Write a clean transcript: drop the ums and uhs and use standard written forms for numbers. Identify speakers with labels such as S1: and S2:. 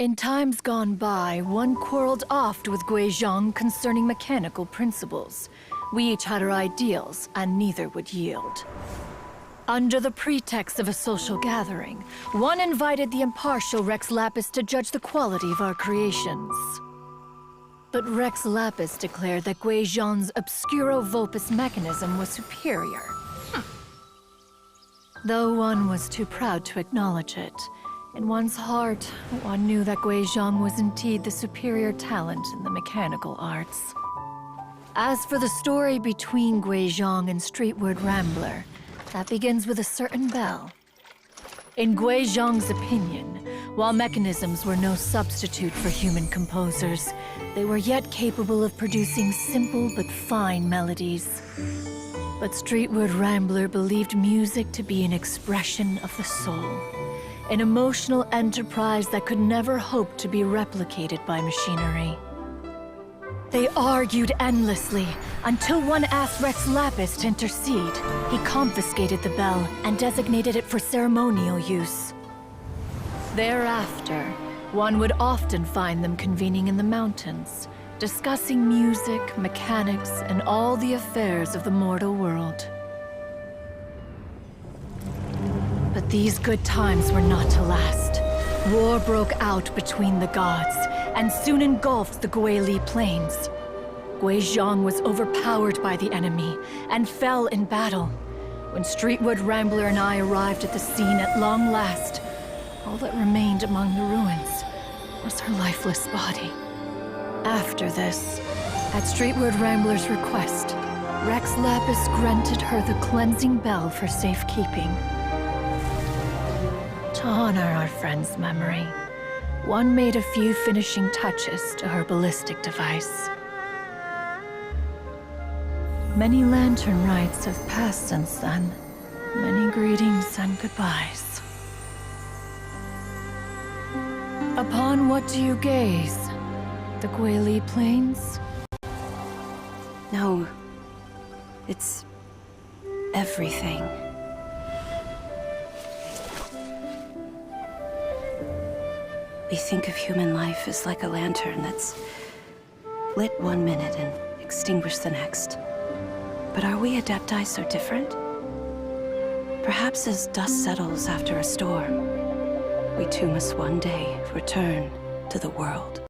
S1: In times gone by, one quarreled oft with Guizhong concerning mechanical principles. We each had our ideals, and neither would yield. Under the pretext of a social gathering, one invited the impartial Rex Lapis to judge the quality of our creations. But Rex Lapis declared that Guizhong's obscuro vulpus mechanism was superior. Though one was too proud to acknowledge it, in one's heart, one knew that Guizhong was indeed the superior talent in the mechanical arts. As for the story between Guizhong and Streetward Rambler, that begins with a certain bell. In Guizhong's opinion, while mechanisms were no substitute for human composers, they were yet capable of producing simple but fine melodies. But Streetward Rambler believed music to be an expression of the soul, an emotional enterprise that could never hope to be replicated by machinery. They argued endlessly, until one asked Rex Lapis to intercede. He confiscated the bell and designated it for ceremonial use. Thereafter, one would often find them convening in the mountains, discussing music, mechanics, and all the affairs of the mortal world. But these good times were not to last. War broke out between the gods, and soon engulfed the Guili Plains. Guizhong was overpowered by the enemy, and fell in battle. When Streetward Rambler and I arrived at the scene at long last, all that remained among the ruins was her lifeless body. After this, at Streetward Rambler's request, Rex Lapis granted her the cleansing bell for safekeeping. To honor our friend's memory, one made a few finishing touches to her ballistic device. Many lantern rites have passed since then. Many greetings and goodbyes. Upon what do you gaze? The Guili Plains?
S2: No. It's everything. We think of human life as like a lantern that's lit one minute and extinguished the next. But are we Adepti so different? Perhaps as dust settles after a storm, we too must one day return to the world.